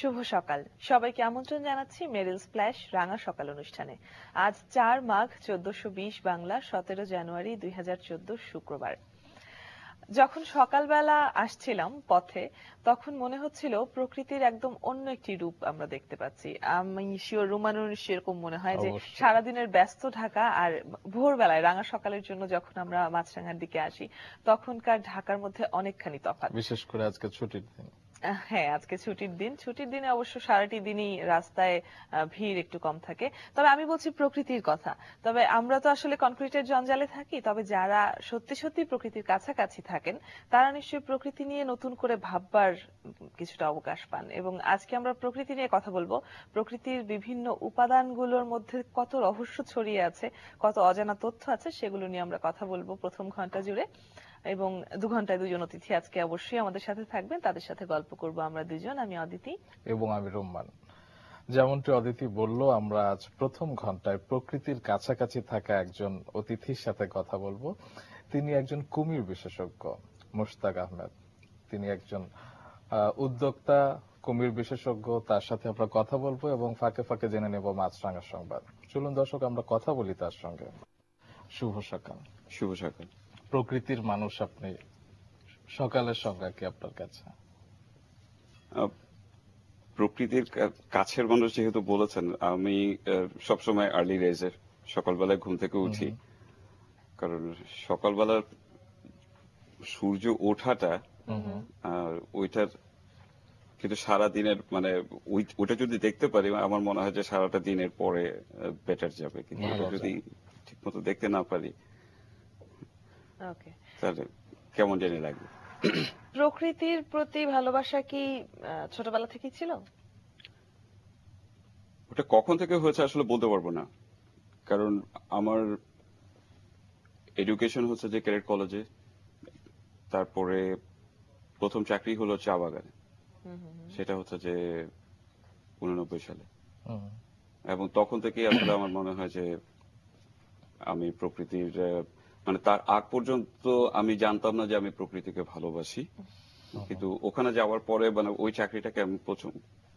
শুভ সকাল সবাইকে আমন্ত্রণ জানাচ্ছি মেরিল স্প্ল্যাশ রাঙা সকাল অনুষ্ঠানে। আজ 4 মাঘ 1420 বাংলা 17 জানুয়ারি 2014 শুক্রবার। যখন সকালবেলা আসছিলাম পথে তখন মনে হচ্ছিল প্রকৃতির একদম অন্য একটি রূপ আমরা দেখতে পাচ্ছি। আমি শিওর রুমানুর সেরকম মনে হয় যে অবশ্যই। সারাদিনের ব্যস্ত ঢাকা আর ভোরবেলায় রাঙা সকালের জন্য যখন আমরা মাছরাঙার দিকে আসি তখনকার ঢাকার মধ্যে অনেকখানি তফাৎ। বিশেষ করে আজকে ছুটির দিন। হ্যাঁ, আজকে ছুটির দিন। ছুটির দিনে অবশ্য সারাটি দিনই রাস্তায় ভিড় একটু কম থাকে। তবে আমি বলছি প্রকৃতির কথা। তবে আমরা তো আসলে কনক্রিটের জঞ্জালে থাকি। তবে যারা সত্যি সত্যি প্রকৃতির কাছাকাছি থাকেন তারা নিশ্চয়ই প্রকৃতি নিয়ে নতুন করে ভাববার কিছুটা অবকাশ পান। এবং আজকে আমরা প্রকৃতি নিয়ে কথা বলবো। প্রকৃতির বিভিন্ন উপাদানগুলোর মধ্যে কত রহস্য ছড়িয়ে আছে, কত অজানা তথ্য আছে সেগুলো নিয়ে আমরা কথা বলবো প্রথম ঘন্টা জুড়ে। এবং 2 ঘন্টায় দুজন অতিথি আজকে অবশ্যই আমাদের সাথে থাকবেন, তাদের সাথে গল্প করব আমরা দুজন, আমি অদিতি এবং আমি রোম্মান। যেমনটি অদিতি বলল, আমরা আজ প্রথম ঘন্টায় প্রকৃতির কাছাকাছি থাকা একজন অতিথির সাথে কথা বলবো। তিনি একজন কুমির বিশেষজ্ঞ, মুশতাক আহমেদ। তিনি একজন উদ্যোক্তা, কুমির বিশেষজ্ঞ। তার সাথে আমরা কথা বলবো এবং ফাঁকে ফাঁকে জেনে নেব মাছরাঙা সংবাদ। চলুন দর্শক, আমরা কথা বলি তার সঙ্গে। শুভ সকাল। শুভ সকাল। প্রকৃতির মানুষ আপনি, সকালের সংজ্ঞা কি আপনার কাছে? প্রকৃতির কাছের মানুষ যেহেতু বলেছেন, আমি সবসময় আর্লি রেজের, সকালবেলায় ঘুম থেকে উঠি। কারণ সকালবেলার সূর্য ওঠাটা ওইটার কিন্তু সারা দিনের মানে ওইটা যদি দেখতে পারি আমার মনে হয় যে সারাটা দিনের পরে বেটার যাবে। কিন্তু ওটা যদি ঠিক মতো দেখতে না পারি তাহলে কেমন জানি লাগবে। প্রকৃতির প্রতি ভালোবাসা কি ছোটবেলা থেকেই ছিল? ওটা কখন থেকে হয়েছে আসলে বলতে পারবো না। কারণ আমার এডুকেশন হচ্ছে যে ক্যাডেট কলেজে, তারপরে প্রথম চাকরি হলো চা বাগানে, সেটা হচ্ছে যে 89 সালে। এবং তখন থেকেই আসলে আমার মনে হয় যে আমি প্রকৃতির মানে তার আগ পর্যন্ত আমি জানতাম না যে আমি প্রকৃতিকে ভালোবাসি, কিন্তু ওখানে যাওয়ার পরে মানে ওই চাকরিটাকে আমি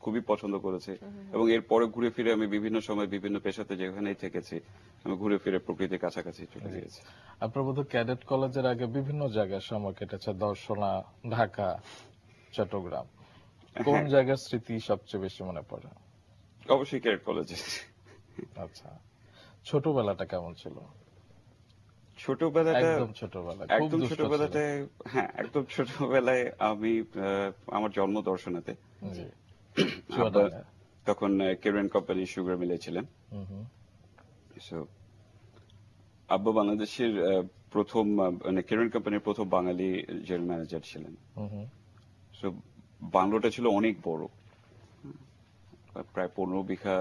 খুবই পছন্দ করেছি। এবং এরপরে ঘুরে ফিরে আমি বিভিন্ন সময় বিভিন্ন পেশাতে যেখানেই থেকেছি আমি ঘুরে ফিরে প্রকৃতির কাছাকাছি চলে গিয়েছি। আপনার বোধ ক্যাডেট কলেজের আগে বিভিন্ন জায়গায় সময় কেটেছে, দর্শনা, ঢাকা, চট্টগ্রাম। কোন জায়গার স্মৃতি সবচেয়ে বেশি মনে পড়ে? অবশ্যই ক্যাডেট কলেজে। আচ্ছা, ছোটবেলাটা কেমন ছিল? ছোটবেলাটা একদম ছোটবেলাতে, হ্যাঁ একদম ছোটবেলায় আমি আমার জন্ম দর্শনাতে। তখন কেরিয়ান কোম্পানি সুগার মিলে ছিলেন। আব্বা বাংলাদেশের প্রথম মানে কেরিয়ান কোম্পানির প্রথম বাঙালি জেনারেল ম্যানেজার ছিলেন। বাংলোটা ছিল অনেক বড়, প্রায় 15 বিঘা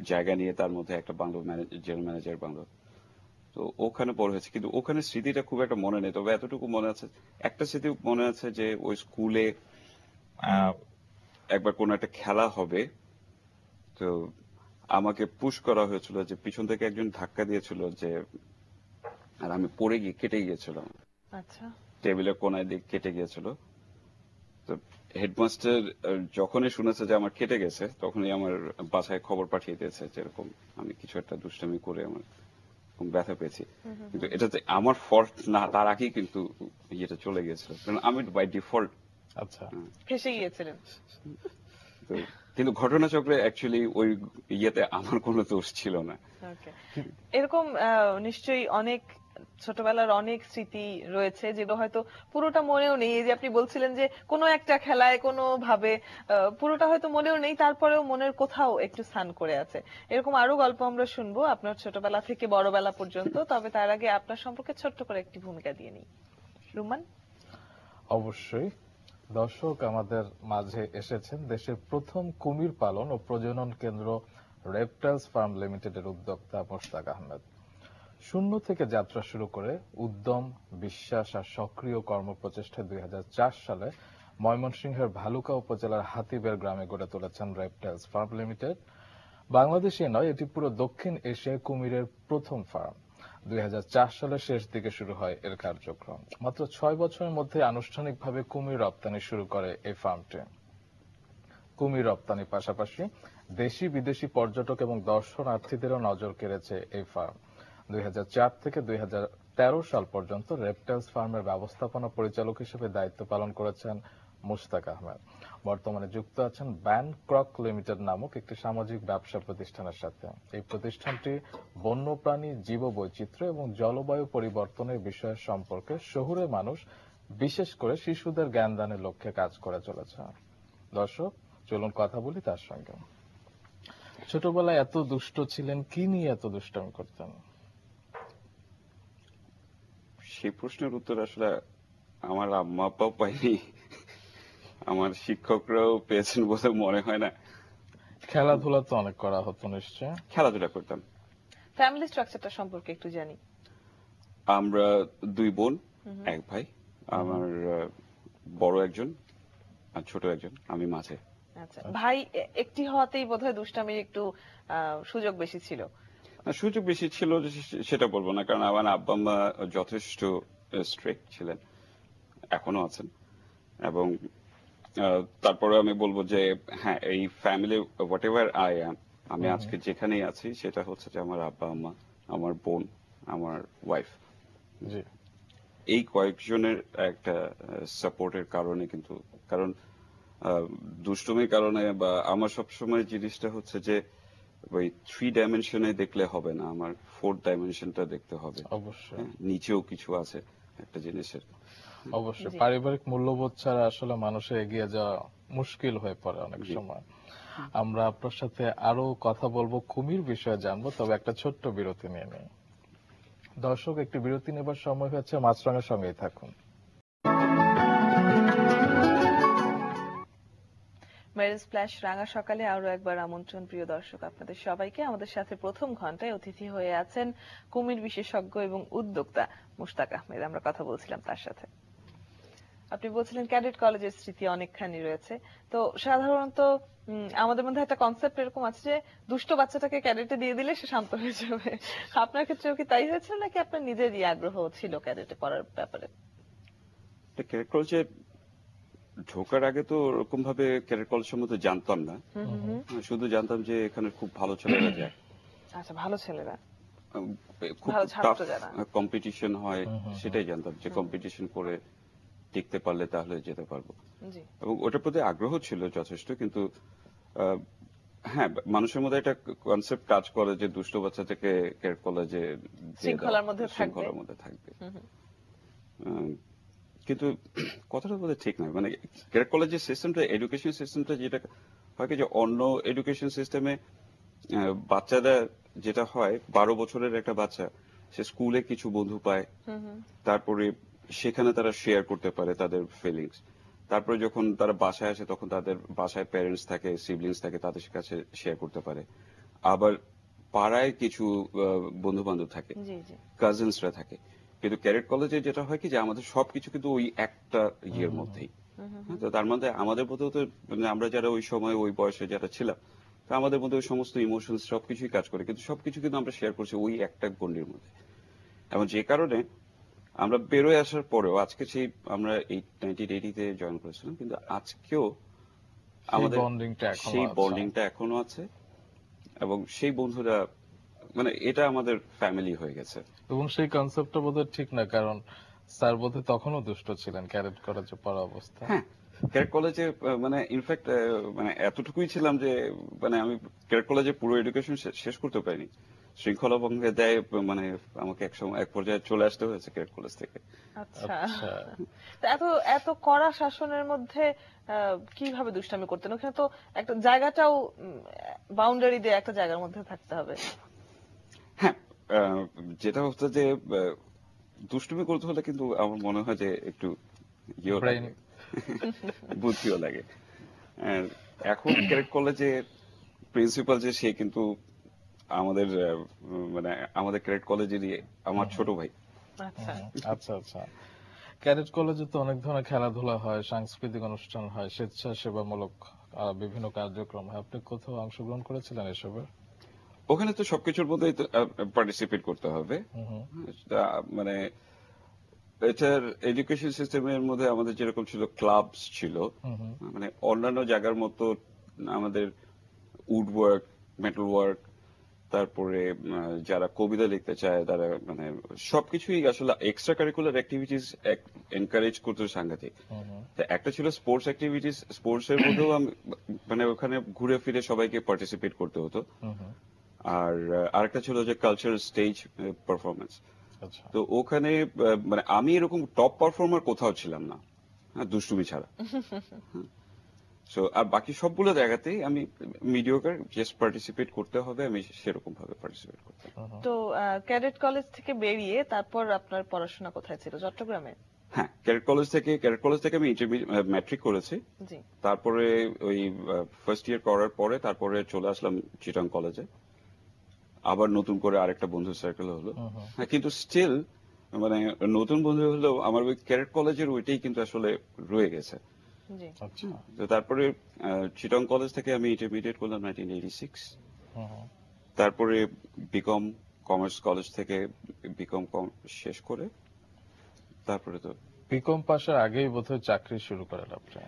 জায়গা নিয়ে তার মধ্যে একটা বাংলো, জেনারেল ম্যানেজার বাংলো। তো ওখানে বড় হয়েছে, কিন্তু ওখানে স্মৃতিটা খুব একটা মনে নেই। তবে এতটুকু মনে আছে, একটা স্মৃতি মনে আছে যে ওই স্কুলে একবার কোন একটা খেলা হবে, তো আমাকে পুশ করা হয়েছিল, যে পিছন থেকে একজন ধাক্কা দিয়েছিল, যে আর আমি পড়ে গিয়ে কেটে গিয়েছিলাম। আচ্ছা, টেবিলের কোনায় দিয়ে কেটে গিয়েছিল। তো হেডমাস্টার যখনই শুনেছে যে আমার কেটে গেছে তখনই আমার বাসায় খবর পাঠিয়ে দিয়েছে যেরকম আমি কিছু একটা দুষ্টামি করে আমার ব্যথা পেয়েছি। কিন্তু এটাতে আমার ফল্ট না, তার আগেই কিন্তু ইয়েটা চলে গিয়েছিল, কারণ আমি বাই ডিফল্ট ফেসে গিয়েছিলেন। কিন্তু ঘটনাচক্রে অ্যাকচুয়ালি ওই ইয়েতে আমার কোনো দোষ ছিল না। এরকম নিশ্চয়ই অনেক ছোটবেলার অনেক স্মৃতি রয়েছে যেগুলো হয়তো পুরোটা মনেও নেই। এই যে আপনি বলছিলেন যে কোনো একটা খেলায় কোনো ভাবে পুরোটা হয়তো মনেও নেই, তারপরেও মনের কোথাও একটু স্থান করে আছে। এরকম আরো গল্প আমরা শুনবো আপনার ছোটবেলা থেকে বড়বেলা পর্যন্ত। তবে তার আগে আপনার সম্পর্কে ছোট্ট করে একটি ভূমিকা দিয়ে নিই। রুমান। অবশ্যই। দর্শক, আমাদের মাঝে এসেছেন দেশের প্রথম কুমির পালন ও প্রজনন কেন্দ্র রেপটাইলস ফার্ম লিমিটেডের উদ্যোক্তা মুশতাক আহমেদ। শূন্য থেকে যাত্রা শুরু করে উদ্যম, বিশ্বাস আর সক্রিয় কর্মপ্রচেষ্টায় 2004 সালে ময়মনসিংহের ভালুকা উপজেলার হাতিবের গ্রামে গড়ে তুলেছেন রেপটাইলস ফার্ম লিমিটেড। বাংলাদেশে নয়, এটি পুরো দক্ষিণ এশিয়ায় কুমিরের প্রথম ফার্ম। 2004 সালের শেষ দিকে শুরু হয় এর কার্যক্রম। মাত্র 6 বছরের মধ্যে আনুষ্ঠানিকভাবে কুমির রপ্তানি শুরু করে এই ফার্মটি। কুমির রপ্তানির পাশাপাশি দেশি বিদেশি পর্যটক এবং দর্শনার্থীদেরও নজর কেড়েছে এই ফার্ম। 2004 থেকে 2013 সাল পর্যন্ত রেপটাইলস ফার্মের ব্যবস্থাপনা পরিচালক হিসেবে দায়িত্ব পালন করেছেন মুশতাক আহমেদ। বর্তমানে যুক্ত আছেন ব্যানক্রক লিমিটেড নামক একটি সামাজিক ব্যবসা প্রতিষ্ঠানের সাথে। এই প্রতিষ্ঠানটি বন্যপ্রাণী, জীববৈচিত্র্য এবং জলবায়ু পরিবর্তনের বিষয় সম্পর্কে শহুরে মানুষ, বিশেষ করে শিশুদের জ্ঞানদানের লক্ষ্যে কাজ করে চলেছে। দর্শক, চলুন কথা বলি তার সঙ্গে। ছোটবেলায় এত দুষ্ট ছিলেন, কি নিয়ে এত দুষ্টামি করতেন? সেই প্রশ্নের উত্তর আসলে আমার আম্মা আব্বাও পাইনি, আমার শিক্ষকরাও পেয়েছেন বলে মনে হয় না। খেলাধুলা তো অনেক করা হতো নিশ্চয়? খেলাধুলা করতাম। ফ্যামিলি স্ট্রাকচারটা সম্পর্কে একটু জানি। আমরা 2 বোন, 1 ভাই। আমার বড় একজন আর ছোট একজন, আমি মাঝে। আচ্ছা, ভাই একটি হওয়াতেই বোধহয় দুষ্টামির একটু সুযোগ বেশি ছিল। সুযোগ বেশি ছিল সেটা বলবো না, কারণ আমার আব্বা আম্মা যথেষ্ট স্ট্রিক্ট ছিলেন, এখনো আছেন। এবং তারপরে আমি বলবো যে হ্যাঁ, এই family what ever I am, আমি আজকে যেখানেই আছি সেটা হচ্ছে যে আমার আব্বা আম্মা, আমার বোন, আমার ওয়াইফ, এই কয়েকজনের একটা সাপোর্টের কারণে। কিন্তু কারণ দুষ্টুমির কারণে বা আমার সবসময় জিনিসটা হচ্ছে যে ওই 3 ডাইমেনশনে দেখলে হবে না, আমার 4th ডাইমেনশনটা দেখতে হবে। অবশ্যই নিচেও কিছু আছে একটা জিনিসের। অবশ্যই পারিবারিক মূল্যবোধ ছাড়া আসলে মানুষের এগিয়ে যাওয়া মুশকিল হয়ে পড়ে অনেক সময়। আমরা আপনার সাথে আরো কথা বলবো, কুমির বিষয়ে জানবো, তবে একটা ছোট্ট বিরতি নিয়ে নেই। দর্শক, একটি বিরতি নেবার সময় হচ্ছে, মাছরাঙার সঙ্গেই থাকুন। মেরিল স্প্ল্যাশ রাঙা সকালে আরো একবার আমন্ত্রণ প্রিয় দর্শক আপনাদের সবাইকে। আমাদের সাথে প্রথম ঘন্টায় অতিথি হয়ে আছেন কুমির বিশেষজ্ঞ এবং উদ্যোক্তা মুশতাক আহমেদ। আমরা কথা বলছিলাম তার সাথে। আপনি বলছিলেন ক্যাডেট কলেজের স্মৃতি অনেকখানি রয়েছে। তো সাধারণত আমাদের মধ্যে একটা কনসেপ্ট এরকম আছে যে দুষ্ট বাচ্চাটাকে ক্যাডেটে দিয়ে দিলে সে শান্ত হয়ে যাবে। আপনার ক্ষেত্রেও কি তাই হয়েছিল নাকি আপনার নিজেরই আগ্রহ ছিল ক্যাডেটে পড়ার ব্যাপারে? ক্যাডেট কলেজে ঢোকার আগে তো ওরকম ভাবে ক্যাডেট কলেজ সম্বন্ধে জানতাম না, শুধু জানতাম যে এখানে খুব ভালো ছেলেরা যায়। আচ্ছা, ভালো ছেলেরা, খুব ভালো টাফ ছাত্র যারা। কম্পিটিশন হয়, সেটাই জানতাম যে কম্পিটিশন করে টিকতে পারলে তাহলে যেতে পারবো। এবং ওটার প্রতি আগ্রহ ছিল যথেষ্ট। কিন্তু হ্যাঁ, মানুষের মধ্যে একটা কনসেপ্ট কাজ করে যে দুষ্ট বাচ্চা থেকে ক্যাডেট কলেজে শৃঙ্খলার মধ্যে থাকবে। কিন্তু কথাটা বলতে ঠিক নয়। মানে ক্যাডেট কলেজের সিস্টেমটা, এডুকেশন সিস্টেমটা যেটা হয় কি যে অন্য এডুকেশন সিস্টেমে বাচ্চারা যেটা হয়, 12 বছরের একটা বাচ্চা সে স্কুলে কিছু বন্ধু পায়, তারপরে সেখানে তারা শেয়ার করতে পারে তাদের ফিলিংস। তারপরে যখন তারা বাসায় আসে তখন তাদের বাসায় প্যারেন্টস থাকে, সিবলিংস থাকে, তাদের কাছে শেয়ার করতে পারে। আবার পাড়ায় কিছু বন্ধু বান্ধব থাকে, কাজিনসরা থাকে। কিন্তু ক্যাডেট কলেজে যেটা হয় কি যে আমাদের সবকিছু কিন্তু ওই একটা ইয়ের মধ্যেই। তো তার মধ্যে আমাদের মধ্যেও তো মানে আমরা যারা ওই সময় ওই বয়সে যারা ছিলাম, তো আমাদের মধ্যে ওই সমস্ত ইমোশনস সবকিছুই কাজ করে, কিন্তু সবকিছু কিন্তু আমরা শেয়ার করছি ওই একটা গণ্ডির মধ্যে। এবং যে কারণে আমরা বেরোয় আসার পরেও আজকে সেই আমরা 1980-তে জয়েন করেছিলাম, কিন্তু আজকেও আমাদের সেই বন্ডিংটা এখনো আছে। এবং সেই বন্ধুরা মানে এটা আমাদের ফ্যামিলি হয়ে গেছে। এবং সেই কনসেপ্টটা বোধহয় ঠিক না, কারণ স্যার বোধহয় তখনও দুষ্ট ছিলেন ক্যাডেট কলেজে পড়া অবস্থায়। হ্যাঁ, ক্যাডেট কলেজে মানে ইনফ্যাক্ট মানে এতটুকুই ছিলাম যে মানে আমি ক্যাডেট কলেজে পুরো এডুকেশন শেষ করতে পারিনি। শৃঙ্খলা ভঙ্গে দেয়, মানে আমাকে এক পর্যায়ে চলে আসতে হয়েছে ক্যাডেট কলেজ থেকে। আচ্ছা, এত এত কড়া শাসনের মধ্যে কিভাবে দুষ্টামি করতেন? ওখানে তো একটা জায়গাটাও বাউন্ডারি দিয়ে একটা জায়গার মধ্যে থাকতে হবে। হ্যাঁ, যেটা হচ্ছে যে দুষ্টুমি করতে হলে কিন্তু আমার মনে হয় যে একটু বুদ্ধিও লাগে। এখন ক্যাডেট কলেজে প্রিন্সিপাল যে সে কিন্তু আমাদের মানে আমাদের ক্যাডেট কলেজেরই আমার ছোট ভাই। আচ্ছা আচ্ছা। ক্যাডেট কলেজে তো অনেক ধরনের খেলাধুলা হয়, সাংস্কৃতিক অনুষ্ঠান হয়, স্বেচ্ছাসেবামূলক বিভিন্ন কার্যক্রম হয়। আপনি কোথাও অংশগ্রহণ করেছিলেন এসবের? ওখানে তো সবকিছুর মধ্যেই পার্টিসিপেট করতে হবে। মানে এটার এডুকেশন সিস্টেমের মধ্যে আমাদের যেরকম ছিল ক্লাবস ছিল, মানে অন্যান্য জায়গার মতো আমাদের উড ওয়ার্ক, মেটাল ওয়ার্ক, তারপরে যারা কবিতা লিখতে চায় তারা মানে সবকিছুই আসলে এক্সট্রা কারিকুলার অ্যাক্টিভিটিস এনকারেজ করতে সাংঘাতিক। তো একটা ছিল স্পোর্টস অ্যাক্টিভিটিস, স্পোর্টস এর মধ্যেও মানে ওখানে ঘুরে ফিরে সবাইকে পার্টিসিপেট করতে হতো। আর আরেকটা ছিল যে কালচারাল স্টেজ পারফরমেন্স। আচ্ছা। তো ওখানে মানে আমি এরকম টপ পারফর্মার কোথাও ছিলাম না, হ্যাঁ, দুষ্টুমি ছাড়া। সো আর বাকি সবগুলো জায়গাতেই আমি মিডিওকার, জাস্ট পার্টিসিপেট করতে হবে, আমি সেরকম ভাবে পার্টিসিপেট করতাম। তো ক্যাডেট কলেজ থেকে বেরিয়ে তারপর আপনার পড়াশোনা কোথায় ছিল? চট্টগ্রামে? হ্যাঁ, ক্যাডেট কলেজ থেকে আমি ইন্টারমিডিয়েট ম্যাট্রিক করেছি। জি। তারপরে ওই ফার্স্ট ইয়ার করার পরে তারপরে চলে আসলাম চিটাং কলেজে। আবার নতুন করে আরেকটা বন্ধু সার্কেল হলো। হ্যাঁ, কিন্তু স্টিল মানে নতুন বন্ধু হলেও আমার ওই ক্যাডেট কলেজের ওইটাই কিন্তু আসলে রয়ে গেছে। জি। আচ্ছা। তো তারপরে চিটাং কলেজ থেকে আমি ইন্টারমিডিয়েট করলাম 1986। তারপরে বিকম কমার্স কলেজ থেকে বিকম শেষ করে তারপরে তো বিকম পাশের আগেই বোধহয় চাকরি শুরু করেন আপনি।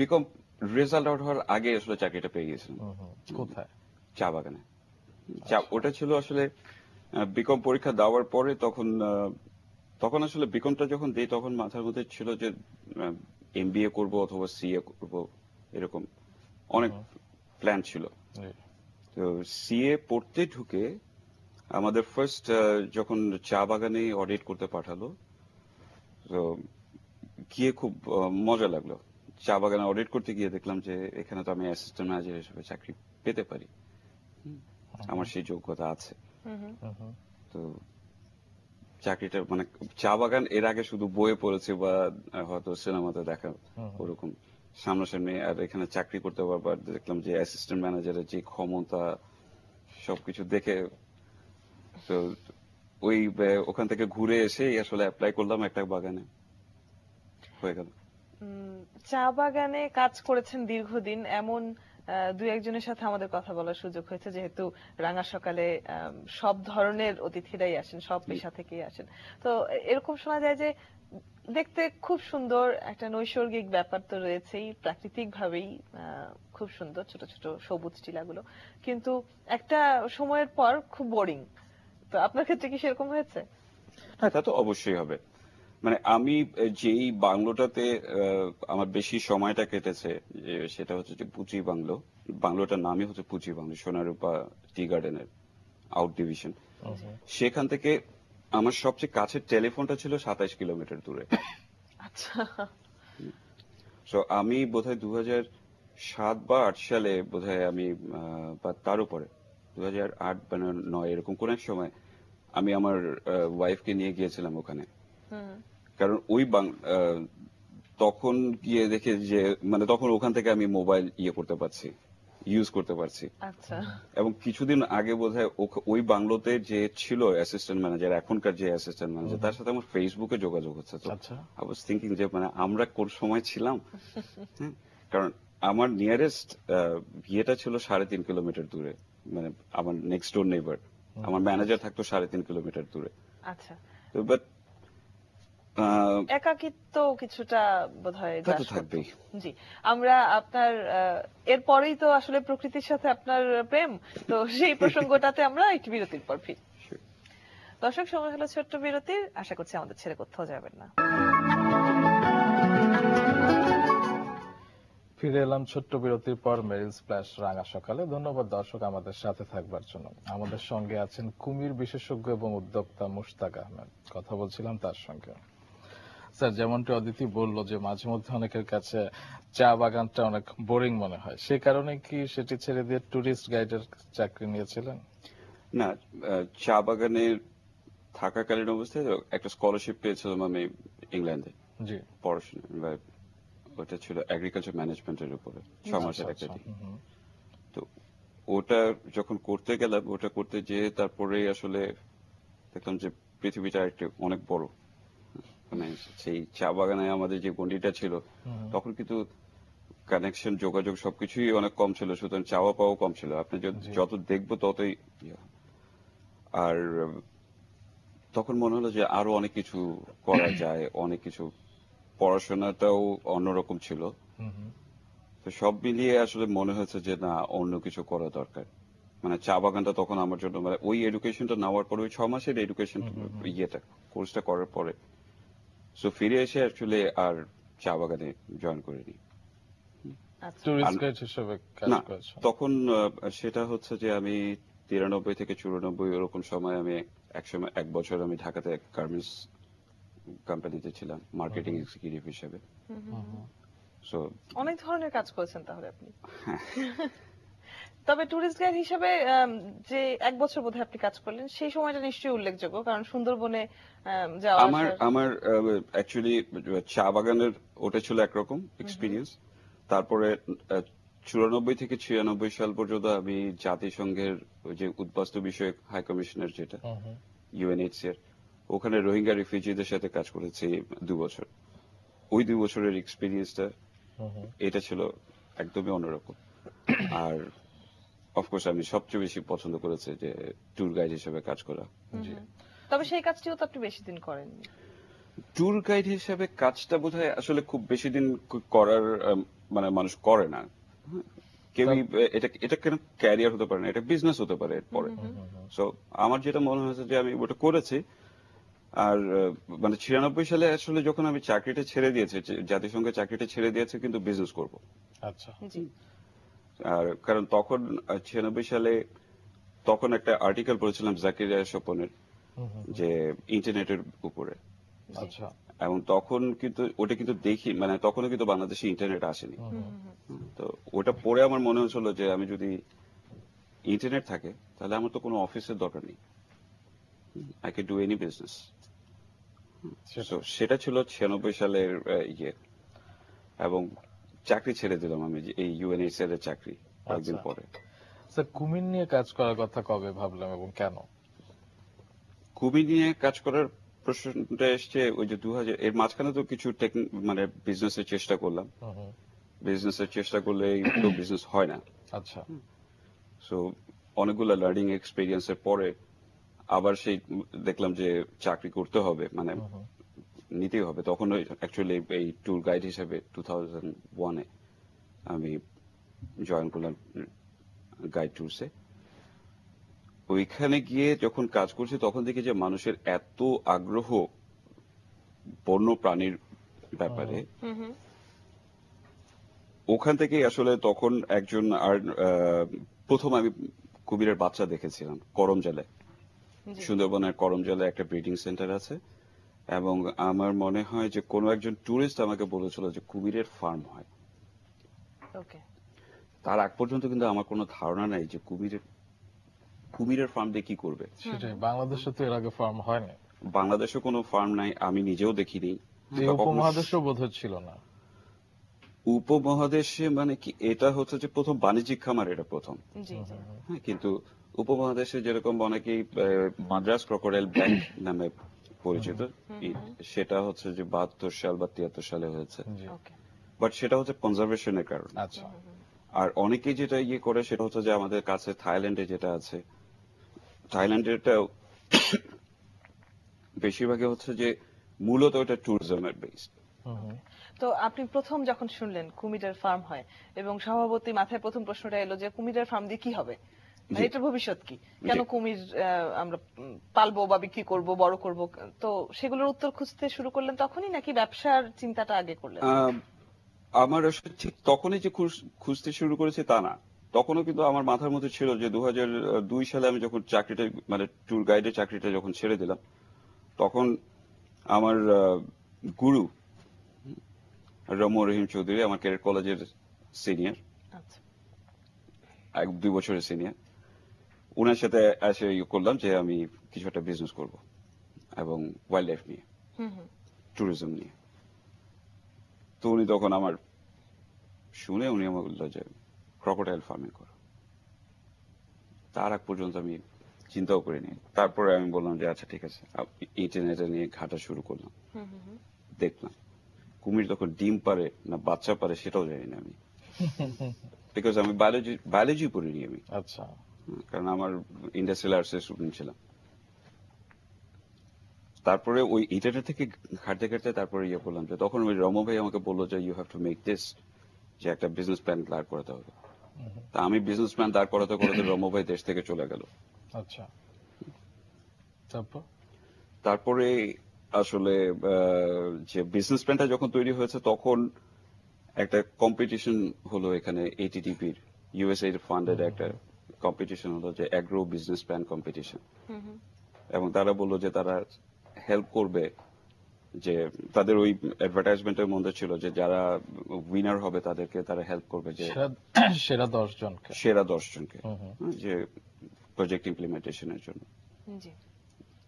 বিকম রেজাল্ট আউট হওয়ার আগে আসলে চাকরিটা পেয়ে গেছিলাম। কোথায়? চা বাগানে। ওটা ছিল আসলে বিকম পরীক্ষা দেওয়ার পরে তখন আসলে বিকমটা যখন দেই তখন মাথার মধ্যে ছিল যে এমবিএ করব অথবা সিএ করব, এরকম অনেক প্ল্যান ছিল। তো সিএ পড়তে ঢুকে আমাদের ফার্স্ট যখন চা বাগানে অডিট করতে পাঠালো, তো গিয়ে খুব মজা লাগলো। চা বাগানে অডিট করতে গিয়ে দেখলাম যে এখানে তো আমি অ্যাসিস্ট্যান্ট ম্যানেজার হিসেবে চাকরি পেতে পারি, আমার সেই যোগ্যতা আছে। তো চাকরিটা মানে চা বাগান এর আগে শুধু বইয়ে পড়েছি বা হয়তো সিনেমাতে দেখা, ওরকম সামনাসামনি আর এখানে চাকরি করতে পারবার দেখলাম যে অ্যাসিস্ট্যান্ট ম্যানেজারের যে ক্ষমতা সবকিছু দেখে, তো ওখান থেকে ঘুরে এসেই আসলে অ্যাপ্লাই করলাম একটা বাগানে, হয়ে গেল। চা বাগানে কাজ করেছেন দীর্ঘদিন, এমন দুই একজনের সাথে আমাদের কথা বলার সুযোগ হয়েছে, যেহেতু রাঙা সকালে সব ধরনের অতিথিরাই আসেন, সব পেশা থেকেই আসেন। তো এরকম শোনা যায় যে দেখতে খুব সুন্দর একটা নৈসর্গিক ব্যাপার তো রয়েছেই, প্রাকৃতিক ভাবেই খুব সুন্দর ছোট ছোট সবুজ টিলাগুলো, কিন্তু একটা সময়ের পর খুব বোরিং। তো আপনার ক্ষেত্রে কি সেরকম হয়েছে? হ্যাঁ, তা তো অবশ্যই হবে। মানে আমি যেই বাংলোটাতে আমার বেশি সময়টা কেটেছে সেটা হচ্ছে যে পুচি বাংলো। বাংলোটার নামই হচ্ছে পুচি বাংলো, সোনারূপা টি গার্ডেনের আউট ডিভিশন। সেখান থেকে আমার সবচেয়ে কাছের টেলিফোনটা ছিল 27 কিলোমিটার দূরে। আচ্ছা। সো আমি বোধহয় 2007 বা 8 সালে বোধহয় আমি বা তার উপরে 2008 বা 9 এরকম কোন এক সময় আমি আমার ওয়াইফকে নিয়ে গিয়েছিলাম ওখানে। কারণ ওই তখন গিয়ে দেখে যে মানে তখন ওখান থেকে আমি মোবাইল করতে পারছি, ইউজ করতে পারছি। আচ্ছা। এবং কিছুদিন আগে বোধহয় ওই বাংলোতে যে ছিল অ্যাসিস্ট্যান্ট ম্যানেজার, এখনকার যে অ্যাসিস্ট্যান্ট ম্যানেজার, তার সাথে আমার ফেসবুকে যোগাযোগ হচ্ছে। তো আই ওয়াজ থিংকিং যে মানে আমরা কোন সময় ছিলাম। কারণ আমার নিয়ারেস্ট বিয়েটা ছিল 3.5 কিলোমিটার দূরে, মানে আমার নেক্সট ডোর নেইবার, আমার ম্যানেজার থাকতো 3.5 কিলোমিটার দূরে। আচ্ছা। তো বাট একাকিত্ব কিছুটা বোধহয় থাকবেই। জি, আমরা আপনার এরপরেই তো আসলে প্রকৃতির সাথে আপনার প্রেম, তো সেই প্রসঙ্গটাতে আমরা একটু বিরতির পর ফিরি। দর্শক, সময় হলো ছোট্ট বিরতির, আশা করছি আমাদের ছেড়ে কোথাও যাবেন না। ফিরে এলাম ছোট্ট বিরতির পর মেরিল স্প্ল্যাশ রাঙা সকালে। ধন্যবাদ দর্শক আমাদের সাথে থাকবার জন্য। আমাদের সঙ্গে আছেন কুমির বিশেষজ্ঞ এবং উদ্যোক্তা মুশতাক আহমেদ, কথা বলছিলাম তার সঙ্গে। স্যার, যেমনটি অদিতি বললো যে মাঝে মধ্যে অনেকের কাছে চা বাগানটা অনেক বোরিং মনে হয়, সে কারণে কি সেটি ছেড়ে দিয়ে টুরিস্ট গাইডের চাকরি নিয়েছিলেন? না, চা বাগানে থাকাকালীন অবস্থায় একটা স্কলারশিপ পেয়েছিলাম আমি ইংল্যান্ডে। জি, পড়াশোনা, ওটা ছিল এগ্রিকালচার ম্যানেজমেন্টের উপরে 6 মাসের একটা। তো ওটা যখন করতে গেলাম, ওটা করতে যেয়ে তারপরে আসলে দেখলাম যে পৃথিবীটা একটু অনেক বড়। মানে সেই চা বাগানে আমাদের যে গন্ডিটা ছিল তখন কিন্তু কানেকশন, যোগাযোগ সবকিছুই অনেক কম ছিল, সুতরাং চাওয়া পাওয়া কম ছিল। আপনি যত দেখবো ততই। আর তখন মনে হলো যে আরো অনেক কিছু করা যায়, অনেক কিছু, পড়াশোনাটাও অন্যরকম ছিল। তো তো সব মিলিয়ে আসলে মনে হয়েছে যে না, অন্য কিছু করা দরকার। মানে চা বাগানটা তখন আমার জন্য, মানে ওই এডুকেশনটা নেওয়ার পরে, ওই 6 মাসের এডুকেশন কোর্সটা করার পরে সো ফিরে এসে আসলে আর চা বাগানে জয়েন করিনি। আচ্ছা। টুরিস্ট আর- গাইড হিসেবে কাজ না, করেছেন। তখন সেটা হচ্ছে যে আমি 93 থেকে 94 এরকম সময় আমি একসময় 1 বছর আমি ঢাকাতে গার্মেন্টস কোম্পানিতে ছিলাম মার্কেটিং এক্সিকিউটিভ হিসেবে। সো অনেক ধরনের কাজ করেছেন তাহলে আপনি। তবে টুরিস্ট গাইড হিসেবে যে 1 বছর বোধহয় আপনি কাজ করলেন, সেই সময়টা নিশ্চয়ই উল্লেখযোগ্য, কারণ সুন্দরবনে যাওয়া আমার আসার। আমার অ্যাকচুয়ালি চা বাগানের ওটা ছিল একরকম এক্সপিরিয়েন্স। তারপরে 94 থেকে 96 সাল পর্যন্ত আমি জাতিসংঘের ওই যে উদ্বাস্তু বিষয়ক হাই কমিশনার, যেটা ইউএনএইচসিআর, ওখানে রোহিঙ্গা রিফিউজিদের সাথে কাজ করেছি 2 বছর। ওই 2 বছরের এক্সপিরিয়েন্সটা এটা ছিল একদমই অন্যরকম। আর অফকোর্স আমি সবচেয়ে বেশি পছন্দ করেছি যে ট্যুর গাইড হিসেবে কাজ করা। তবে সেই কাজটিও তো আপনি বেশি দিন করেননি। ট্যুর গাইড হিসেবে কাজটা বোধহয় আসলে খুব বেশি দিন করার মানে মানুষ করে না। কেউই এটা কেন ক্যারিয়ার হতে পারে না, এটা বিজনেস হতে পারে এরপরে। সো আমার যেটা মনে হয়েছে যে আমি ওটা করেছি। আর মানে 96 সালে আসলে যখন আমি চাকরিটা ছেড়ে দিয়েছি, জাতিসংঘের চাকরিটা ছেড়ে দিয়েছি কিন্তু বিজনেস করব। আচ্ছা। জি। আর কারণ তখন 96 সালে তখন একটা আর্টিকেল পড়েছিলাম জাকিরিয়া স্বপনের, যে ইন্টারনেটের উপরে। আচ্ছা। এবং তখন কিন্তু ওটা কিন্তু দেখি, মানে তখনও কিন্তু বাংলাদেশে ইন্টারনেট আসেনি। তো ওটা পড়ে আমার মনে হচ্ছিল যে আমি যদি ইন্টারনেট থাকে তাহলে আমার তো কোনো অফিসের দরকার নেই, I can do any business. সেটা ছিল 96 সালের ইয়ে। এবং চাকরি ছেড়ে দিলাম আমি, যে এই ইউএনএইচসিআর এর চাকরি কয়েকদিন আচ্ছা। পরে। স্যার, কুমির নিয়ে কাজ করার কথা কবে ভাবলাম এবং কেন? কুবি নিয়ে কাজ করার প্রশ্নটা এসছে ওই যে 2000 এর মাঝখানে তো কিছু মানে বিজনেসের চেষ্টা করলাম। বিজনেসের চেষ্টা করলে তো বিজনেস হয় না। আচ্ছা। সো অনেকগুলো লার্নিং এক্সপিরিয়েন্সের পরে আবার সেই দেখলাম যে চাকরি করতে হবে, মানে নিতেই হবে। তখন অ্যাকচুয়ালি এই ট্যুর গাইড হিসেবে 2001-এ আমি জয়েন করলাম গাইড ট্যুরসে। ওইখানে গিয়ে যখন কাজ করছি তখন দেখি যে মানুষের এত আগ্রহ বন্য প্রাণীর ব্যাপারে। ওখান থেকে আসলে তখন একজন আর প্রথম আমি কুমিরের বাচ্চা দেখেছিলাম করমজালে। সুন্দরবনের করমজালে একটা ব্রিডিং সেন্টার আছে, এবং আমার মনে হয় যে কোনো একজন ট্যুরিস্ট আমাকে বলেছিল যে কুমিরের ফার্ম হয়। ওকে। তার আগ পর্যন্ত কিন্তু আমার কোনো ধারণা নাই যে কুমিরের ফার্ম দিয়ে কি করবে। সেটাই, বাংলাদেশে তো এর আগে ফার্ম হয়নি, বাংলাদেশে কোনো ফার্ম নাই, আমি নিজেও দেখিনি। এই উপমহাদেশেও বোধহয় ছিল না। উপমহাদেশে মানে কি, এটা হচ্ছে যে প্রথম বাণিজ্যিক খামার, এটা প্রথম। হ্যাঁ, কিন্তু উপমহাদেশে যেরকম অনেকেই মাদ্রাজ ক্রোকোডাইল ব্যাংক নামে পরিচিত, সেটা হচ্ছে যে 72 সাল বা 73 সালে হয়েছে। বাট সেটা হচ্ছে কনজারভেশনের কারণে। আচ্ছা। আর অনেকেই যেটা ইয়ে করে সেটা হচ্ছে যে আমাদের কাছে থাইল্যান্ডে যেটা আছে, থাইল্যান্ডেরটা বেশিরভাগই হচ্ছে যে মূলত ওটা ট্যুরিজমের বেসড। তো আপনি প্রথম যখন শুনলেন কুমিরের ফার্ম হয়, এবং সভাপতি মাথায় প্রথম প্রশ্নটা এলো যে কুমিরের ফার্ম দিয়ে কি হবে, এটার ভবিষ্যৎ কি, কেন কুমির আমরা পালবো বা বিক্রি করব, বড় করব, তো সেগুলোর উত্তর খুঁজতে শুরু করলেন তখনই, নাকি ব্যবসার চিন্তাটা আগে করলেন? আমার আসলে ঠিক তখনই যে খুঁজতে শুরু করেছে তা না, তখনও কিন্তু আমার মাথার মধ্যে ছিল যে 2002 সালে আমি যখন চাকরিটা, মানে ট্যুর গাইডের চাকরিটা যখন ছেড়ে দিলাম, তখন আমার গুরু রমু রহিম চৌধুরী, আমার ক্যাডেট কলেজের সিনিয়র, 2 বছরের সিনিয়র, উনার সাথে এসে করলাম যে আমি কিছু একটা বিজনেস করব, এবং ওয়াইল্ড লাইফ নিয়ে, ট্যুরিজম নিয়ে। তো উনি তখন আমার শুনে উনি আমাকে বলল যে ক্রোকোডাইল ফার্মিং করো। তার আগ পর্যন্ত আমি চিন্তাও করিনি। তারপরে আমি বললাম যে আচ্ছা ঠিক আছে, ইন্টারনেটে নিয়ে ঘাটা শুরু করলাম। দেখলাম কুমির তখন ডিম পারে না বাচ্চা পারে সেটাও জানি না আমি, বিকজ আমি বায়োলজি পড়িনি আমি। আচ্ছা। কারণ আমার ইন্ডাস্ট্রিয়াল আর্টসের স্টুডেন্ট ছিলাম। তারপরে ওই ইন্টারনেট থেকে ঘাটতে ঘাটতে তারপরে ইয়ে করলাম যে তখন ওই রম ভাই আমাকে বললো যে you have to make this, যে একটা বিজনেস প্ল্যান দাঁড় করাতে হবে। তা আমি বিজনেস প্ল্যান দাঁড় করাতে করাতে রম্য ভাই দেশ থেকে চলে গেল। আচ্ছা, তারপর তারপরে আসলে যে বিজনেস প্ল্যানটা যখন তৈরি হয়েছে তখন একটা কম্পিটিশন হলো এখানে এটিডিপির ইউএসএ ফান্ডেড একটা কম্পিটিশন হলো যে অ্যাগ্রো বিজনেস প্ল্যান কম্পিটিশন, এবং তারা বললো যে তারা হেল্প করবে, যে তাদের ওই অ্যাডভার্টাইজমেন্টের মধ্যে ছিল যে যারা উইনার হবে তাদেরকে তারা হেল্প করবে, যে সেরা 10 জনকে। সেরা 10 জনকে, যে প্রজেক্ট ইমপ্লিমেন্টেশনের জন্য। জি,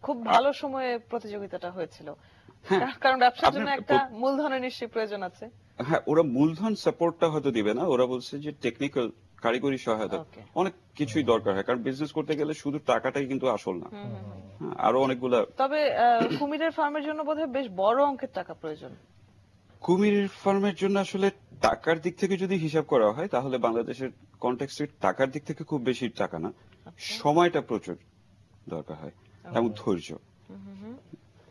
খুব ভালো সময়ে প্রতিযোগিতাটা হয়েছিল, হ্যাঁ, কারণ ব্যবসার জন্য আপনার একটা মূলধনের নিশ্চয়ই প্রয়োজন আছে। হ্যাঁ, ওরা মূলধন সাপোর্টটা হয়তো দিবে না, ওরা বলছে যে টেকনিক্যাল কারিগরি সহায়তা, Okay. অনেক কিছুই দরকার হয়, কারণ বিজনেস করতে গেলে শুধু টাকাটাই কিন্তু আসল না। হ্যাঁ, আরো অনেকগুলা। তবে কুমিরের ফার্মের জন্য বোধহয় বেশ বড় অঙ্কের টাকা প্রয়োজন। কুমির ফার্মের জন্য আসলে টাকার দিক থেকে যদি হিসাব করা হয় তাহলে বাংলাদেশের কনটেক্সটে টাকার দিক থেকে খুব বেশি টাকা না, সময়টা প্রচুর দরকার হয় এবং ধৈর্য।